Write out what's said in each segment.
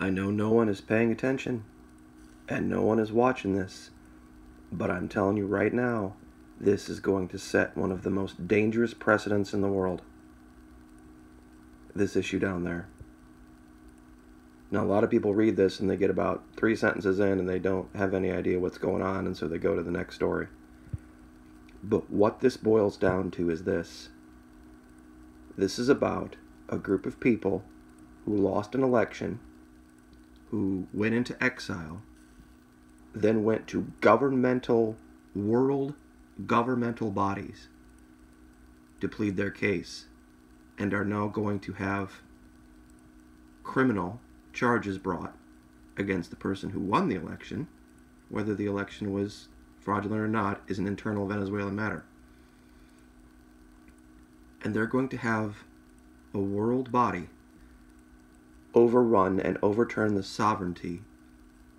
I know no one is paying attention, and no one is watching this, but I'm telling you right now, this is going to set one of the most dangerous precedents in the world. This issue down there. Now, a lot of people read this and they get about 3 sentences in and they don't have any idea what's going on, and so they go to the next story. But what this boils down to is this. This is about a group of people who lost an election, who went into exile, then went to world governmental bodies to plead their case, and are now going to have criminal charges brought against the person who won the election. Whether the election was fraudulent or not is an internal Venezuelan matter. And they're going to have a world body overrun and overturn the sovereignty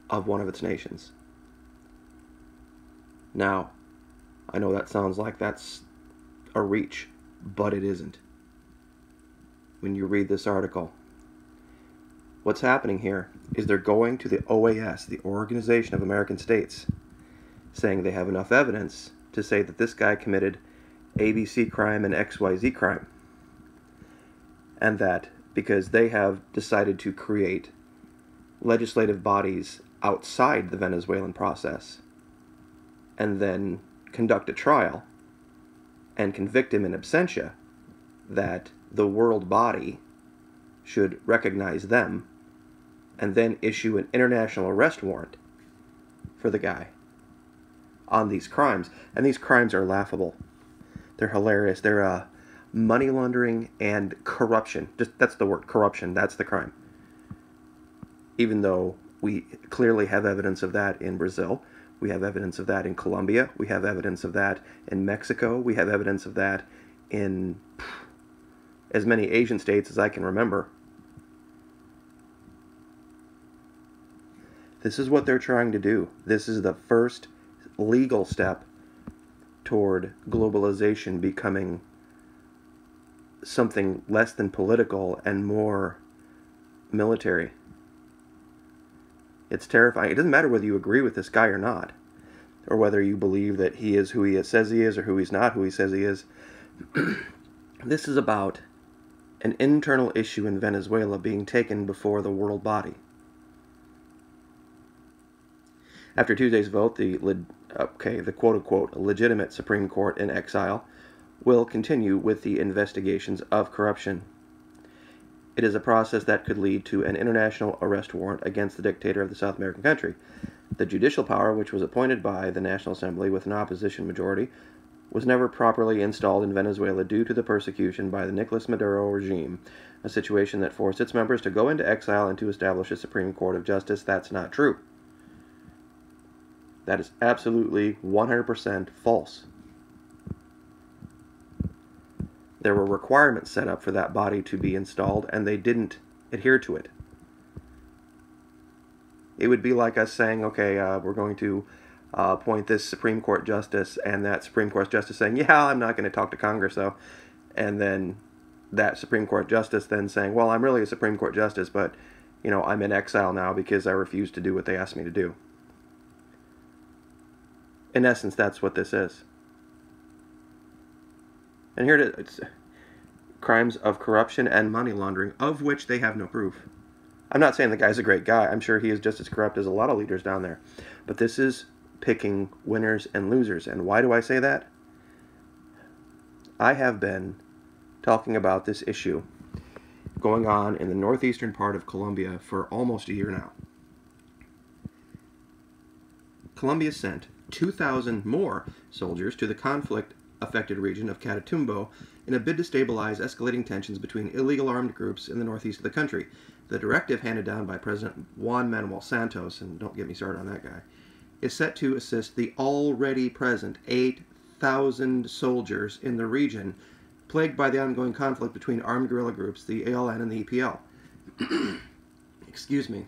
of one of its nations. Now, I know that sounds like that's a reach, but it isn't. When you read this article, what's happening here is they're going to the OAS, the Organization of American States, saying they have enough evidence to say that this guy committed ABC crime and XYZ crime. And that because they have decided to create legislative bodies outside the Venezuelan process and then conduct a trial and convict him in absentia, that the world body should recognize them and then issue an international arrest warrant for the guy on these crimes. And these crimes are laughable. They're hilarious. They're money laundering and corruption. That's the word, corruption. That's the crime. Even though we clearly have evidence of that in Brazil, we have evidence of that in Colombia, we have evidence of that in Mexico, we have evidence of that in as many Asian states as I can remember. This is what they're trying to do. This is the first legal step toward globalization becoming something less than political and more military. It's terrifying. It doesn't matter whether you agree with this guy or not, or whether you believe that he is who he says he is or who he's not who he says he is. This is about an internal issue in Venezuela being taken before the world body. After Tuesday's vote, the quote-unquote legitimate Supreme Court in exile will continue with the investigations of corruption. It is a process that could lead to an international arrest warrant against the dictator of the South American country. The judicial power, which was appointed by the National Assembly with an opposition majority, was never properly installed in Venezuela due to the persecution by the Nicolas Maduro regime, a situation that forced its members to go into exile and to establish a Supreme Court of Justice. That's not true. That is absolutely 100% false. There were requirements set up for that body to be installed, and they didn't adhere to it. It would be like us saying, okay, we're going to appoint this Supreme Court justice, and that Supreme Court justice saying, yeah, I'm not going to talk to Congress, though. And then that Supreme Court justice then saying, well, I'm really a Supreme Court justice, but, I'm in exile now because I refused to do what they asked me to do. In essence, that's what this is. And here it is. Crimes of corruption and money laundering, of which they have no proof. I'm not saying the guy's a great guy. I'm sure he is just as corrupt as a lot of leaders down there. But this is picking winners and losers. And why do I say that? I have been talking about this issue going on in the northeastern part of Colombia for almost a year now. Colombia sent 2,000 more soldiers to the conflict-affected region of Catatumbo in a bid to stabilize escalating tensions between illegal armed groups in the northeast of the country. The directive, handed down by President Juan Manuel Santos, and don't get me started on that guy, is set to assist the already present 8,000 soldiers in the region plagued by the ongoing conflict between armed guerrilla groups, the ALN and the EPL. Excuse me.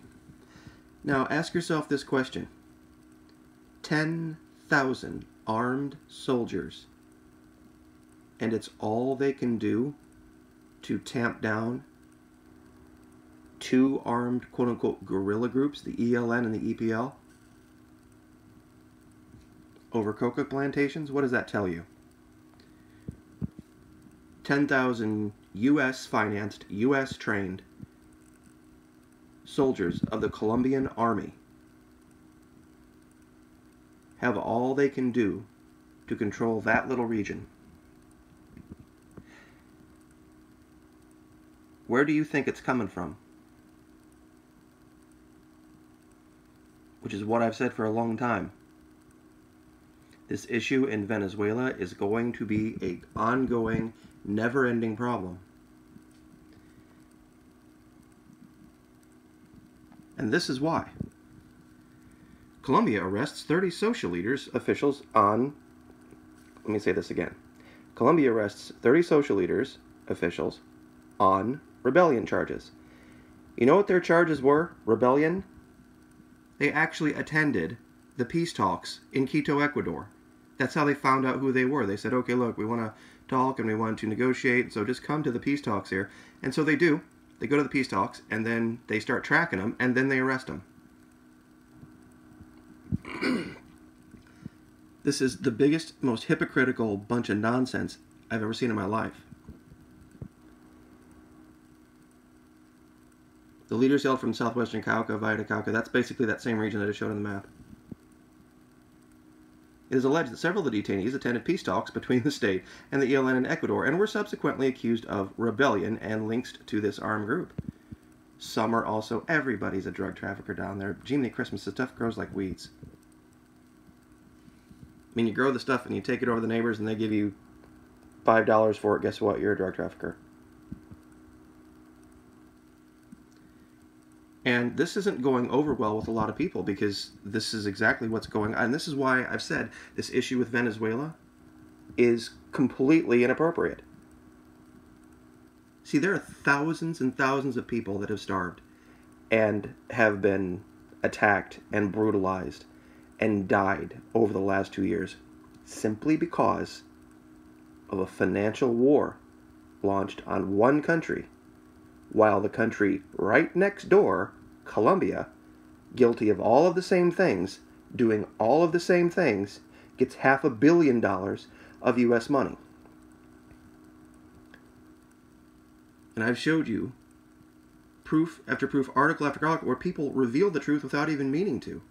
Now, ask yourself this question. 10,000 armed soldiers, and it's all they can do to tamp down two armed quote-unquote guerrilla groups, the ELN and the EPL, over coca plantations. What does that tell you? 10,000 U.S. financed, U.S. trained soldiers of the Colombian army have all they can do to control that little region. Where do you think it's coming from? Which is what I've said for a long time. This issue in Venezuela is going to be an ongoing, never-ending problem. And this is why. Colombia arrests 30 social leaders, officials on... Let me say this again. Colombia arrests 30 social leaders, officials, on rebellion charges. You know what their charges were? Rebellion? They actually attended the peace talks in Quito, Ecuador. That's how they found out who they were. They said, okay, look, we want to talk and we want to negotiate, so just come to the peace talks here. And so they do. They go to the peace talks, and then they start tracking them, and then they arrest them. This is the biggest, most hypocritical bunch of nonsense I've ever seen in my life. The leaders hailed from southwestern Cauca via to Cauca. That's basically that same region that I showed on the map. It is alleged that several of the detainees attended peace talks between the state and the ELN in Ecuador and were subsequently accused of rebellion and linked to this armed group. Some are also... Everybody's a drug trafficker down there. Jiminy Christmas, the stuff grows like weeds. I mean, you grow the stuff and you take it over the neighbors and they give you $5 for it. Guess what? You're a drug trafficker. And this isn't going over well with a lot of people because this is exactly what's going on. And this is why I've said this issue with Venezuela is completely inappropriate. See, there are thousands and thousands of people that have starved and have been attacked and brutalized and died over the last 2 years simply because of a financial war launched on one country, while the country right next door, Colombia, guilty of all of the same things, doing all of the same things, gets $500 million of U.S. money. And I've showed you proof after proof, article after article, where people reveal the truth without even meaning to.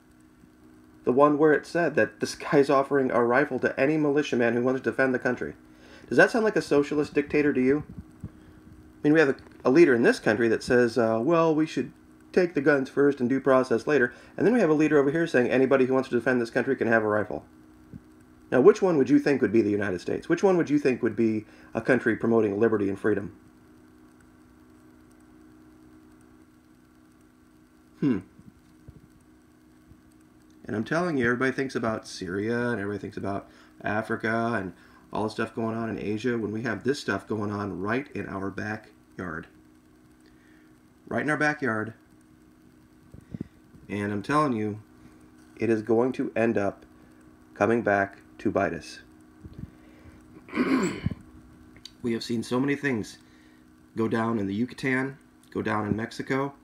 The one where it said that this guy's offering a rifle to any militiaman who wants to defend the country. Does that sound like a socialist dictator to you? I mean, we have a leader in this country that says, well, we should take the guns first and due process later. And then we have a leader over here saying anybody who wants to defend this country can have a rifle. Now, which one would you think would be the United States? Which one would you think would be a country promoting liberty and freedom? And I'm telling you, everybody thinks about Syria and everybody thinks about Africa and all the stuff going on in Asia when we have this stuff going on right in our backyard. Right in our backyard. And I'm telling you, it is going to end up coming back to bite us. We have seen so many things go down in the Yucatan, go down in Mexico.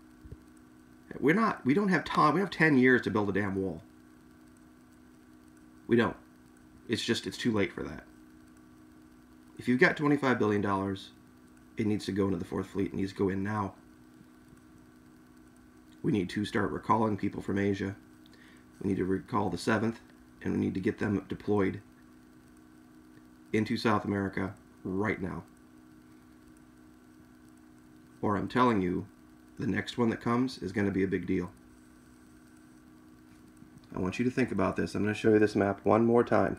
We don't have time. We have 10 years to build a damn wall. We don't. It's too late for that. If you've got $25 billion, it needs to go into the 4th Fleet. It needs to go in now. We need to start recalling people from Asia. We need to recall the 7th, and we need to get them deployed into South America right now. Or I'm telling you, the next one that comes is going to be a big deal. I want you to think about this. I'm going to show you this map one more time.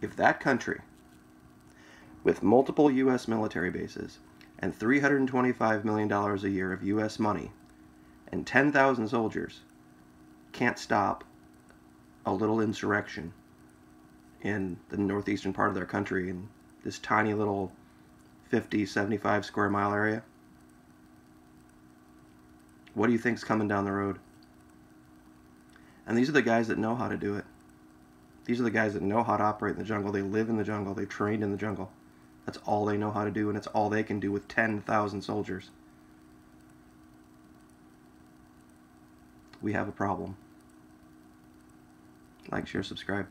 If that country, with multiple U.S. military bases and $325 million a year of U.S. money and 10,000 soldiers, can't stop a little insurrection in the northeastern part of their country in this tiny little 50, 75 square mile area, what do you think's coming down the road? And these are the guys that know how to do it. These are the guys that know how to operate in the jungle. They live in the jungle. They trained in the jungle. That's all they know how to do, and it's all they can do with 10,000 soldiers. We have a problem. Like, share, subscribe.